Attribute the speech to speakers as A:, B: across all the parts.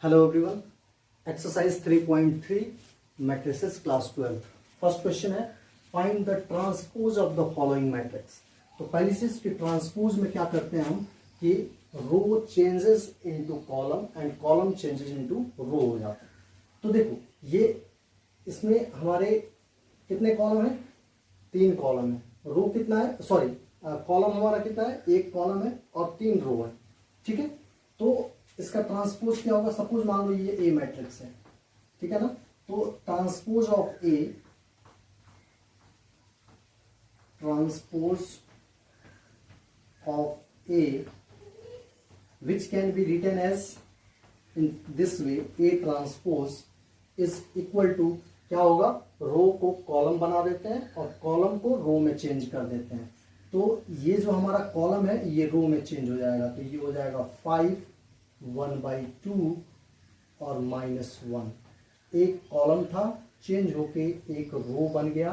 A: Hello everyone. Exercise 3.3 matrices class 12. First question है find the transpose of the following matrix. तो पहली चीज कि ट्रांसपोज में क्या करते हैं हम कि row changes into column and column changes into row हो जाता है। तो देखो ये इसमें हमारे कितने कॉलम है? 3 कॉलम है। रो कितना है? सॉरी कॉलम हमारा कितना है? 1 कॉलम है और 3 रो है। ठीक है, तो इसका ट्रांसपोज क्या होगा? सपोज मान लो ये ए मैट्रिक्स है, ठीक है ना। तो transpose of A, transpose of A which can be written as in this way, A transpose is equal to क्या होगा? रो को कॉलम बना देते हैं और कॉलम को रो में चेंज कर देते हैं। तो ये जो हमारा कॉलम है ये रो में चेंज हो जाएगा, तो ये हो जाएगा 5 1/2 और -1। एक कॉलम था चेंज होके एक रो बन गया,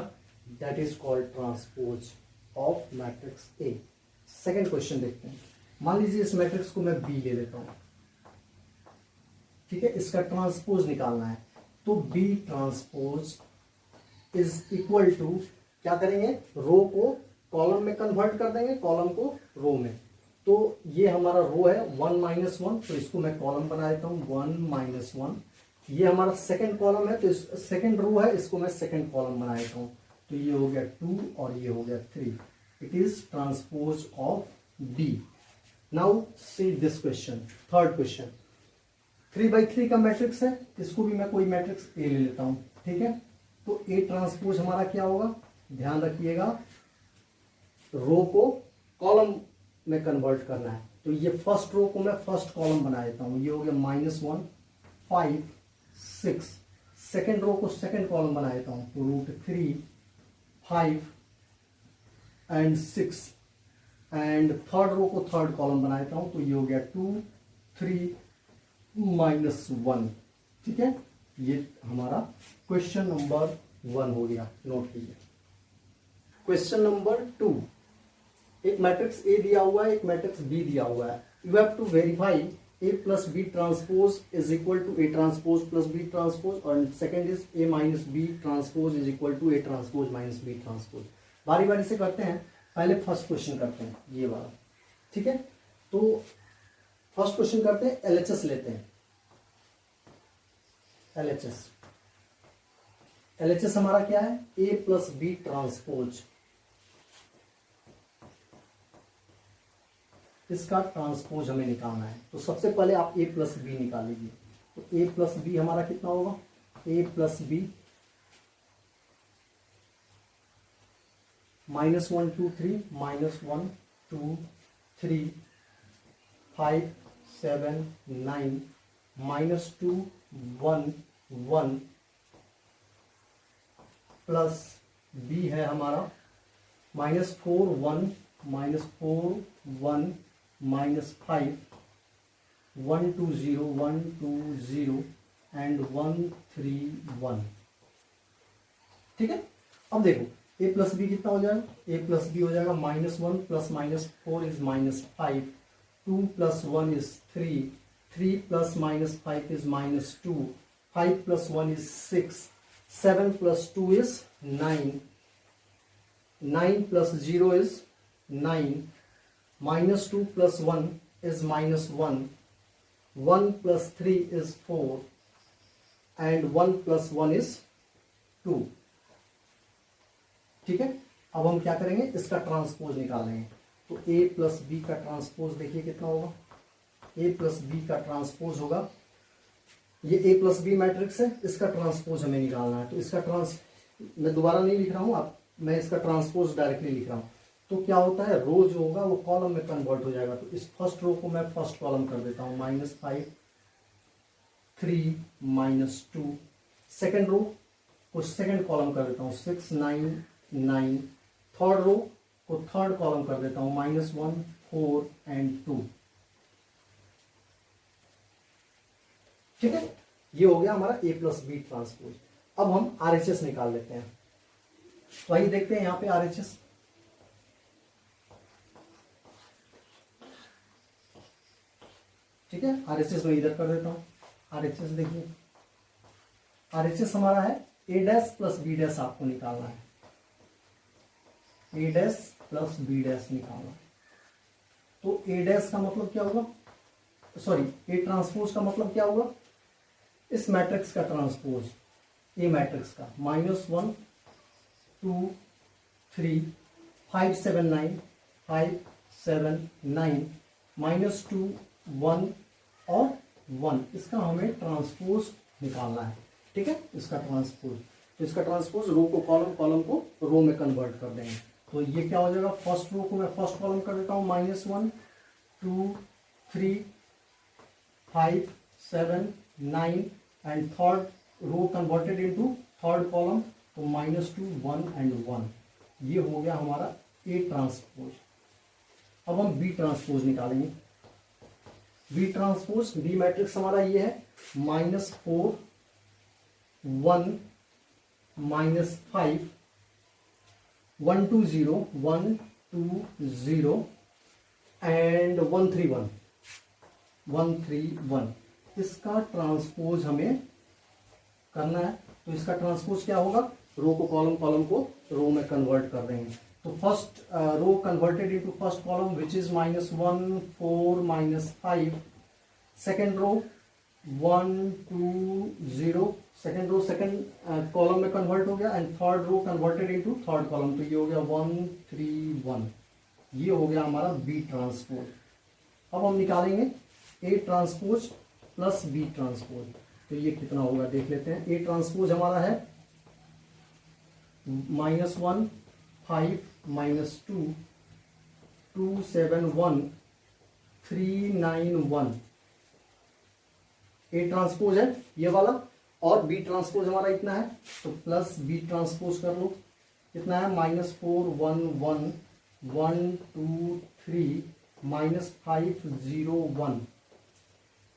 A: that is called transpose of matrix A. Second question देखते हैं। मान लीजिए इस मैट्रिक्स को मैं बी ले लेता हूं, ठीक है, इसका ट्रांसपोज निकालना है। तो B transpose is equal to क्या करेंगे? रो को कॉलम में कन्वर्ट कर देंगे, कॉलम को रो में। तो ये हमारा रो है 1 -1, तो इसको मैं कॉलम बना देता हूं 1 -1। ये हमारा सेकंड कॉलम है, तो सेकंड रो है, इसको मैं सेकंड कॉलम बना देता हूं। तो ये हो गया 2 और ये हो गया 3। It is transpose of B. Now see this question, third question. 3/3 का मैट्रिक्स है, इसको भी मैं कोई मैट्रिक्स ए ले लेता हूं, ठीक है। तो ए ट्रांसपोज हमारा क्या होगा? ध्यान रखिएगा, रो को कॉलम में कन्वर्ट करना है। तो ये फर्स्ट रो को मैं फर्स्ट कॉलम बना देता हूं, ये हो गया -1 5 6। सेकेंड रो को सेकेंड कॉलम बना देता हूं, तो √3 5 एंड 6। एंड थर्ड रो को थर्ड कॉलम बना देता हूं, तो ये हो गया 2 3 -1। ठीक है, ये हमारा क्वेश्चन नंबर 1 हो गया, नोट कीजिए। क्वेश्चन नंबर 2, एक मैट्रिक्स ए दिया हुआ है, एक मैट्रिक्स बी दिया हुआ है। You have to verify A plus B transpose is equal to A transpose plus B transpose, और second is A minus B transpose is equal to A transpose minus B transpose. बारी बारी से करते हैं, पहले फर्स्ट क्वेश्चन करते हैं ये वाला, ठीक है। तो फर्स्ट क्वेश्चन करते हैं, एलएचएस लेते हैं। एलएचएस हमारा क्या है? ए प्लस बी ट्रांसपोज। इसका ट्रांसपोज हमें निकालना है। तो सबसे पहले आप ए प्लस बी निकाल लीजिए। तो ए प्लस बी हमारा कितना होगा? ए प्लस बी -1 2 3 -1 2 3 5 7 9 -2 1 1 प्लस बी है हमारा -4 1 -4 1 -5 1 2 0 1 2 0 एंड 1 3 1। ठीक है, अब देखो a प्लस बी कितना हो जाएगा? a प्लस बी हो जाएगा -1 plus -4 is -5, 2 + 1 is 3, 3 + -5 is -2, 5 + 1 is 6, 7 + 2 is 9, 9 + 0 is 9, -2 + 1 is -1, 1 + 3 is 4, and 1 + 1 is 2। ठीक है, अब हम क्या करेंगे? इसका ट्रांसपोज निकालेंगे। तो a प्लस बी का ट्रांसपोज देखिए कितना होगा? a प्लस बी का ट्रांसपोज होगा, ये a प्लस बी मैट्रिक्स है, इसका ट्रांसपोज हमें निकालना है। तो इसका मैं दोबारा नहीं लिख रहा हूं, मैं इसका ट्रांसपोज डायरेक्टली लिख रहा हूं। तो क्या होता है? रो जो होगा वो कॉलम में कन्वर्ट हो जाएगा। तो इस फर्स्ट रो को मैं फर्स्ट कॉलम कर देता हूं, -5 3 -2। सेकेंड रो को सेकेंड कॉलम कर देता हूं, 6 9 9। थर्ड रो को थर्ड कॉलम कर देता हूं, -1 4 एंड 2। ठीक है, ये हो गया हमारा ए प्लस बी ट्रांसपोज। अब हम आरएचएस निकाल लेते हैं। तो आइए देखते हैं यहां पे आरएचएस। ठीक है, आरएचएस मैं इधर कर देता हूं। RHS देखिए, RHS हमारा है A dash plus B dash आपको निकालना है, A dash plus B dash निकालना है। तो A डैश का मतलब क्या होगा, सॉरी A ट्रांसपोज का मतलब क्या होगा, इस मैट्रिक्स का ट्रांसपोज, A मैट्रिक्स का, -1 2 3 5 7 9 5 7 9 -2 1 और 1, इसका हमें ट्रांसपोज निकालना है। ठीक है, इसका ट्रांसपोज, तो इसका ट्रांसपोज रो को कॉलम, कॉलम को रो में कन्वर्ट कर देंगे। तो ये क्या हो जाएगा, फर्स्ट रो को मैं फर्स्ट कॉलम कर देता हूँ, -1 2 3 5 7 9 and third row converted into third column, तो -2 1 एंड 1। ये हो गया हमारा A ट्रांसपोज। अब हम B ट्रांसपोज निकालेंगे। B ट्रांसपोज, B मैट्रिक्स हमारा ये है, -4 1 -5 1 2 0 1 2 0 एंड 1 3 1 1 3 1। इसका ट्रांसपोज हमें करना है। तो इसका ट्रांसपोज क्या होगा, रो को कॉलम, कॉलम को रो में कन्वर्ट कर देंगे। तो first row converted into first column which is -1 4 -5, second row 1 2 0, second row second column में कन्वर्ट हो गया and third row converted into third column, तो ये हो गया 1 3 1। ये हो गया हमारा B ट्रांसपोज। अब हम निकालेंगे A transpose plus B transpose. तो ये कितना होगा देख लेते हैं। A ट्रांसपोज हमारा है -1 5 -2 2 7 1 3 9 1। A ट्रांसपोज है ये वाला, और B ट्रांसपोज हमारा इतना है, तो प्लस B ट्रांसपोज कर लो। कितना है, -4 1 1 1 2 3 -5 0 1।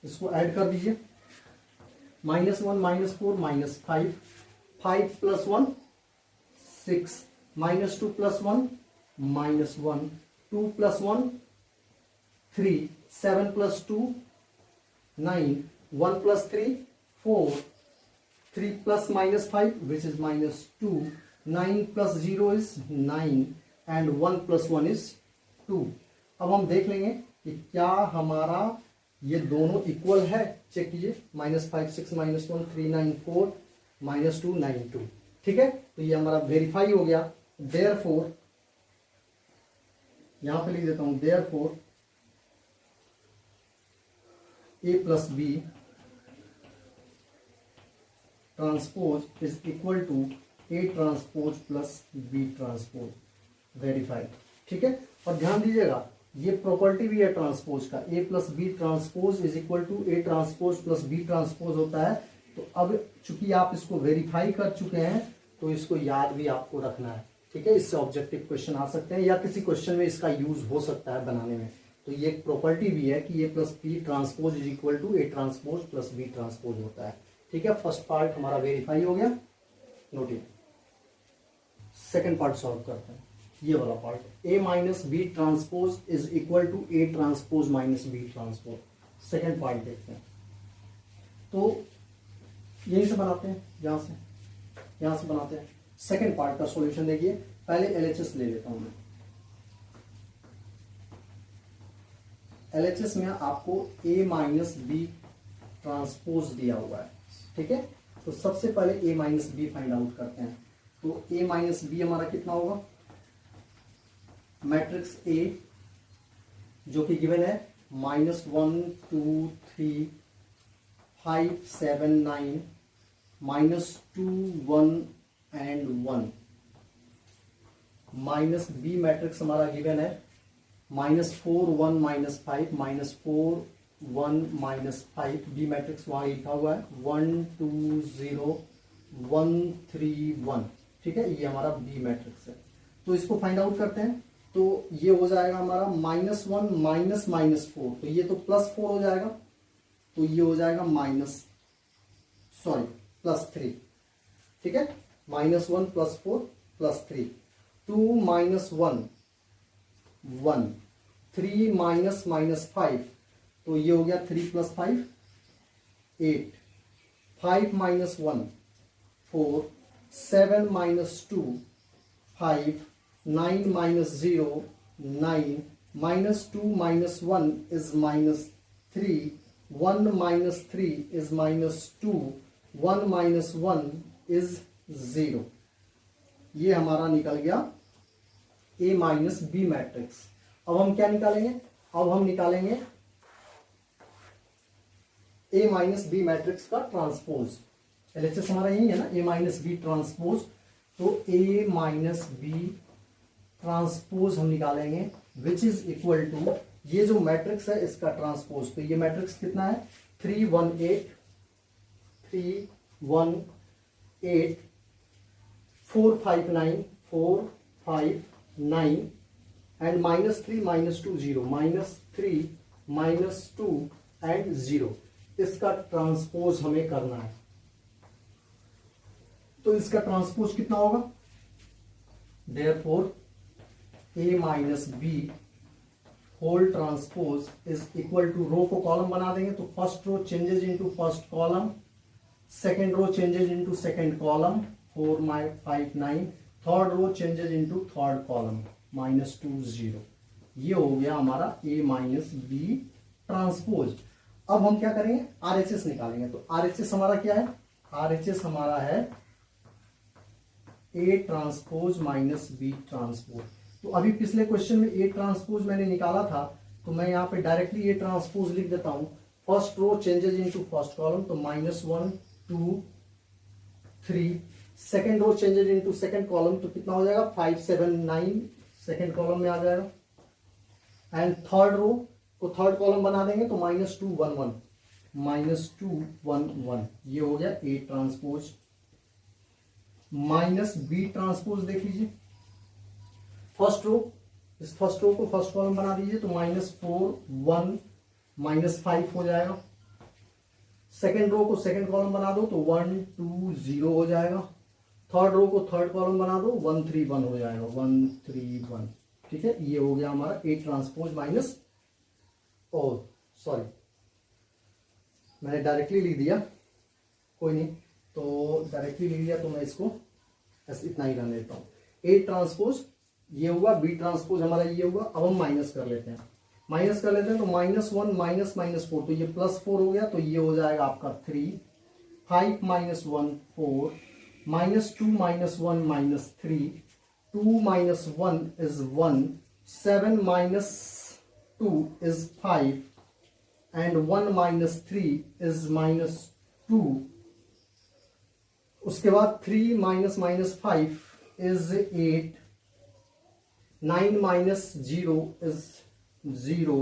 A: इसको ऐड कर दीजिए, -1 -4 -5 5 + 1 6 -2 + 1 -1 2 + 1 3 7 + 2 9 1 + 3 4 3 + -5 which is -2 9 + 0 is 9 and 1 + 1 is 2। अब हम देख लेंगे कि क्या हमारा ये दोनों इक्वल है। चेक कीजिए, -5 6 -1 3 9 4 -2 9 2। ठीक है, तो ये हमारा वेरीफाई हो गया। देयरफॉर यहां पे लिख देता हूं, therefore A + B transpose is equal to A transpose plus B transpose, verified. ठीक है, और ध्यान दीजिएगा ये प्रॉपर्टी भी है ट्रांसपोज का, A + B transpose is equal to A transpose plus B transpose होता है। तो अब चूंकि आप इसको वेरीफाई कर चुके हैं तो इसको याद भी आपको रखना है। ठीक है, इससे ऑब्जेक्टिव क्वेश्चन आ सकते हैं या किसी क्वेश्चन में इसका यूज हो सकता है बनाने में। तो ये एक प्रॉपर्टी भी है कि A + B transpose is equal to A transpose plus B transpose होता है। ठीक है, फर्स्ट पार्ट हमारा वेरीफाई हो गया, नोटिए। सेकेंड पार्ट सॉल्व करते हैं, ये वाला part. A - B transpose is equal to A transpose - B transpose. Second part देखते हैं। तो यहीं से बनाते हैं, यहां से बनाते हैं। सेकेंड पार्ट का सॉल्यूशन देखिए। पहले LHS ले लेता हूं मैं। LHS में आपको A - B ट्रांसपोज दिया हुआ है। ठीक है, तो सबसे पहले A - B फाइंड आउट करते हैं। तो A - B हमारा कितना होगा, मैट्रिक्स A जो कि गिवन है -1 2 3 5 7 9 -2 1 एंड 1 B मैट्रिक्स हमारा गिवन है -4 1 -5 -4 1 -5। B मैट्रिक्स वहां लिखा हुआ है 1 2 0 1 3 1। ठीक है, ये हमारा B मैट्रिक्स है। तो इसको फाइंड आउट करते हैं। तो ये हो जाएगा हमारा -1 -4, तो ये तो +4 हो जाएगा, तो ये हो जाएगा +3। ठीक है, -1 +4 +3 2 - 1 1 3 - -5, तो ये हो गया 3 + 5 8, 5 minus 1, 4, 7 minus 2, 5, 9 minus 0, 9, minus 2 minus 1 is minus 3, 1 minus 3 is minus 2, 1 minus 1 is 0। ये हमारा निकल गया A माइनस बी मैट्रिक्स। अब हम क्या निकालेंगे? अब हम निकालेंगे A माइनस बी मैट्रिक्स का ट्रांसपोज। LHS हमारा यही है ना, A माइनस बी ट्रांसपोज। तो A माइनस बी ट्रांसपोज हम निकालेंगे विच इज इक्वल टू, ये जो मैट्रिक्स है इसका ट्रांसपोज। तो ये मैट्रिक्स कितना है? 3 1 8, 3 1 8, 4 5 9, 4 5 9 and minus 3 minus 2 0, minus 3 minus 2 and 0। इसका ट्रांसपोज हमें करना है। तो इसका ट्रांसपोज कितना होगा? Therefore A minus B whole transpose is equal to, row को कॉलम बना देंगे तो first row changes into first column, second row changes into second column, 4 5 9, third row changes into third column, minus 2 0। ये हो गया हमारा A माइनस बी ट्रांसपोज। अब हम क्या करेंगे? RHS निकालेंगे। तो RHS हमारा क्या है? RHS हमारा है A transpose minus B transpose. तो अभी पिछले क्वेश्चन में A ट्रांसपोज मैंने निकाला था, तो मैं यहाँ पे डायरेक्टली A ट्रांसपोज लिख देता हूं। First row changes into first column, तो minus 1 2 3, second row changes into second column, तो कितना हो जाएगा? 5 7 9 सेकेंड कॉलम में आ जाएगा। एंड थर्ड रो को थर्ड कॉलम बना देंगे तो माइनस 2 1 1, माइनस 2 1 1। ये हो गया A transpose minus B transpose. देख लीजिए फर्स्ट रो, इस फर्स्ट रो को फर्स्ट कॉलम बना दीजिए तो माइनस 4 1 माइनस 5 हो जाएगा। सेकेंड रो को सेकेंड कॉलम बना दो तो 1 2 0 हो जाएगा। थर्ड रो को थर्ड कॉलम बना दो 1 3 1 हो जाएगा, 1 3 1। ठीक है, ये हो गया हमारा A transpose minus, oh sorry मैंने डायरेक्टली लिख दिया, कोई नहीं, तो डायरेक्टली लिख दिया तो मैं इसको ऐसे इतना ही रहने देता हूं। A ट्रांसपोज ये हुआ, बी ट्रांसपोज हमारा ये हुआ। अब हम माइनस कर लेते हैं, माइनस कर लेते हैं तो माइनस 1 माइनस माइनस 4, तो ये प्लस 4 हो गया, तो ये हो जाएगा आपका 3, 5 minus 1 4, minus 2 minus 1 minus 3, 2 minus 1 is 1, 7 minus 2 is 5 and 1 minus 3 is minus 2। उसके बाद 3 minus minus 5 is 8, 9 minus 0 is 0,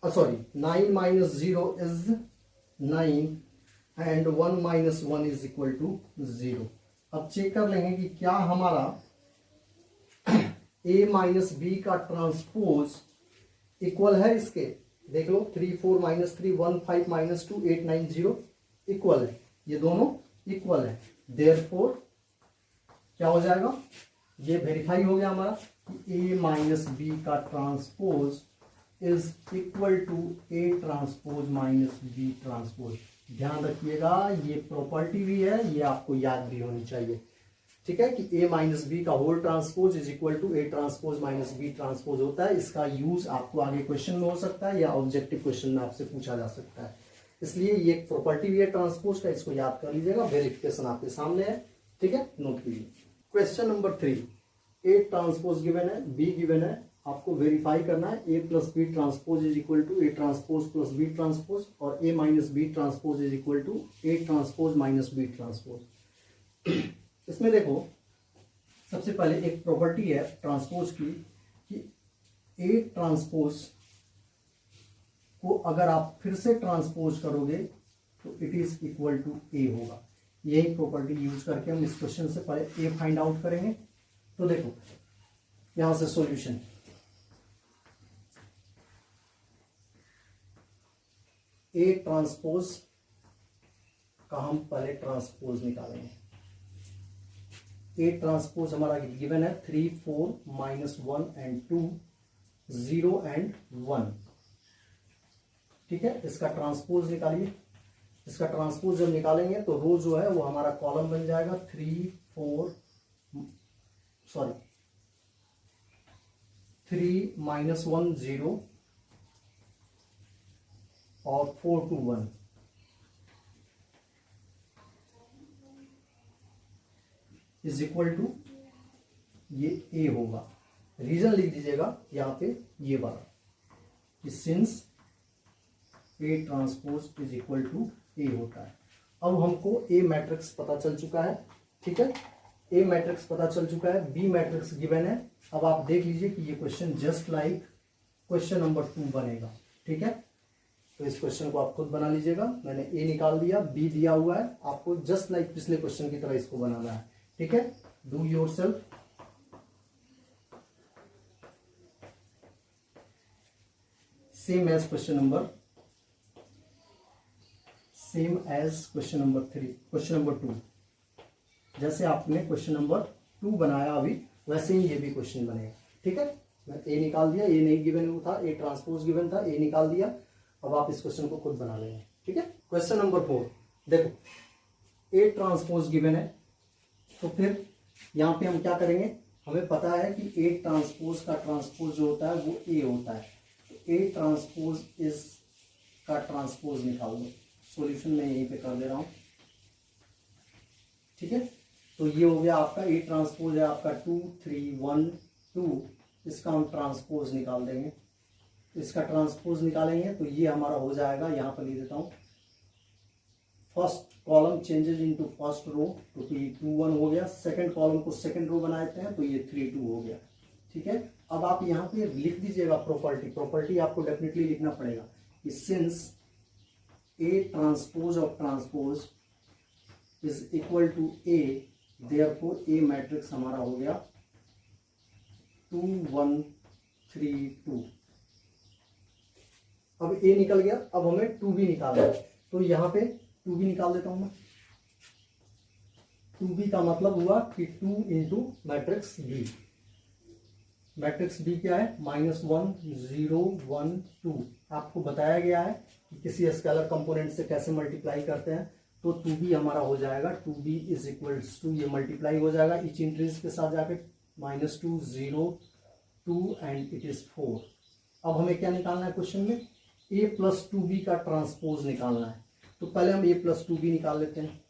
A: sorry 9 minus 0 is 9 and 1 minus 1 is equal to 0। अब चेक कर लेंगे कि क्या हमारा A माइनस बी का ट्रांसपोज इक्वल है इसके। देख लो 3 4 माइनस 3 1 5 माइनस 2 8 9 0 इक्वल है, ये दोनों इक्वल है। देयरफॉर क्या हो जाएगा? ये वेरीफाई हो गया हमारा कि A माइनस बी का transpose is equal to A transpose minus B transpose. ध्यान रखिएगा, ये प्रॉपर्टी भी है, ये आपको याद भी होनी चाहिए। ठीक है कि A माइनस बी का whole transpose is equal to A transpose minus B transpose होता है। इसका यूज आपको आगे क्वेश्चन में हो सकता है या ऑब्जेक्टिव क्वेश्चन में आपसे पूछा जा सकता है, इसलिए ये एक प्रॉपर्टी भी है ट्रांसपोज का, इसको याद कर लीजिएगा। वेरिफिकेशन आपके सामने है, ठीक है, नोट कीजिए। Question number 3, A transpose given है, B गिवन है, आपको वेरीफाई करना है A plus B transpose is equal to A transpose plus B transpose, और A minus B transpose is equal to A transpose minus B transpose. इसमें देखो सबसे पहले एक प्रॉपर्टी है ट्रांसपोज की कि A ट्रांसपोज को अगर आप फिर से ट्रांसपोज करोगे तो it is equal to A होगा। यही प्रॉपर्टी यूज करके हम इस क्वेश्चन से पहले A फाइंड आउट करेंगे। तो देखो यहां से सॉल्यूशन, A ट्रांसपोज का हम पहले ट्रांसपोज निकालेंगे। A ट्रांसपोज हमारा गिवन है 3 4 माइनस 1 एंड 2 0 एंड 1। ठीक है, इसका ट्रांसपोज निकालिए। इसका ट्रांसपोज जब निकालेंगे तो रो जो है वो हमारा कॉलम बन जाएगा 3 -1 0 और 4 to 1 इज इक्वल टू ये ए होगा। रीजन लिख दीजिएगा यहाँ पे ये वाला, since A transpose is equal to A होता है। अब हमको ए मैट्रिक्स पता चल चुका है, ठीक है, ए मैट्रिक्स पता चल चुका है, बी मैट्रिक्स गिवन है। अब आप देख लीजिए कि ये question just like question number 2 बनेगा, ठीक है। तो इस क्वेश्चन को आप खुद बना लीजिएगा। मैंने ए निकाल दिया, बी दिया हुआ है, आपको जस्ट लाइक पिछले क्वेश्चन की तरह इसको बनाना है, ठीक है। Do yourself. Same as question number 3, question number 2। जैसे आपने क्वेश्चन नंबर 2 बनाया अभी, वैसे ही ये भी क्वेश्चन बनेगा, ठीक है। मैं ए निकाल दिया, ए नहीं गिवन था, ए ट्रांसपोज गिवन था, ए निकाल दिया। अब आप इस क्वेश्चन को खुद बना लेंगे, ठीक है। क्वेश्चन नंबर 4 देखो, ए ट्रांसपोज गिवन है, तो फिर यहाँ पे हम क्या करेंगे, हमें पता है कि ए ट्रांसपोज का ट्रांसपोज जो होता है वो ए होता है। तो ए ट्रांसपोज इज का ट्रांसपोज निकाल दो। सॉल्यूशन मैं यहीं पे कर दे रहा हूं, ठीक है। तो ये हो गया आपका ए ट्रांसपोज है आपका 2 3 1 2, इसका हम ट्रांसपोज निकाल देंगे। इसका ट्रांसपोज निकालेंगे तो ये हमारा हो जाएगा, यहां पर लिख देता हूं, first column changes into first row, तो ये 2 1 हो गया। सेकंड कॉलम को सेकंड रो बना देते हैं, तो ये 3 2 हो गया, ठीक है। अब आप यहाँ पे लिख दीजिएगा प्रॉपर्टी आपको डेफिनेटली लिखना पड़ेगा कि since A transpose of transpose is equal to A, therefore A matrix हमारा हो गया 2 1 3 2। अब A निकल गया, अब हमें 2B निकालना है, तो यहाँ पे 2B निकाल देता हूं मैं। 2B का मतलब हुआ कि 2 into matrix B। Matrix B क्या है, -1 0 1 2। आपको बताया गया है कि किसी स्केलर कंपोनेंट से कैसे मल्टीप्लाई करते हैं। तो 2b हमारा हो जाएगा 2b इज इक्वल्स टू, ये मल्टीप्लाई हो जाएगा इच इंट्रीज के साथ जाके, -2 0 2 एंड इट इज 4। अब हमें क्या निकालना है क्वेश्चन में, a प्लस 2b का ट्रांसपोज निकालना है। तो पहले हम a प्लस 2b निकाल लेते हैं।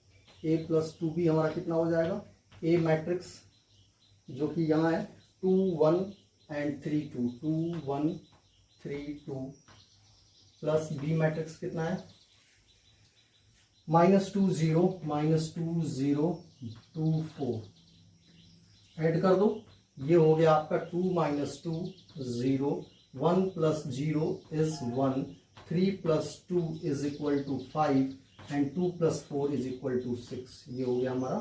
A: a प्लस 2b हमारा कितना हो जाएगा, a मैट्रिक्स जो कि यहाँ है 2 1 एंड 3 2, 2 1 3 2, प्लस बी मैट्रिक्स कितना है, -2 0 -2 0 2 4। ऐड कर दो, ये हो गया आपका 2 -2 0, 1 plus 0 is 1, 3 plus 2 is equal to 5 and 2 plus 4 is equal to 6। ये हो गया हमारा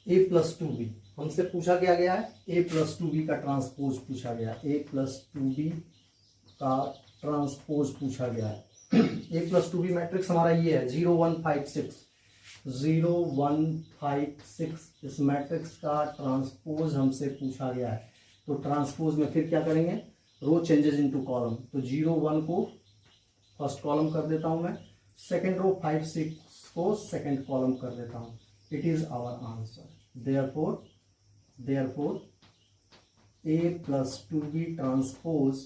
A: a प्लस 2b। हमसे पूछा क्या गया है, a प्लस 2b का ट्रांसपोज पूछा गया, a प्लस 2b का ट्रांसपोज पूछा गया है। a प्लस 2b मैट्रिक्स हमारा ये है 0 1 5 6 0 1 5 6। इस मैट्रिक्स का ट्रांसपोज हमसे पूछा गया है। तो ट्रांसपोज में फिर क्या करेंगे, रो चेंजेस इनटू कॉलम। तो 0 1 को फर्स्ट कॉलम कर देता हूं मैं, सेकेंड रो 5 6 को सेकेंड कॉलम कर देता हूं। It is our answer. therefore a plus 2b transpose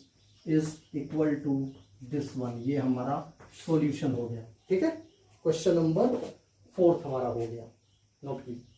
A: is equal to this one. ये हमारा सॉल्यूशन हो गया, ठीक है। क्वेश्चन नंबर 4 हमारा हो गया। नोट कीजिए।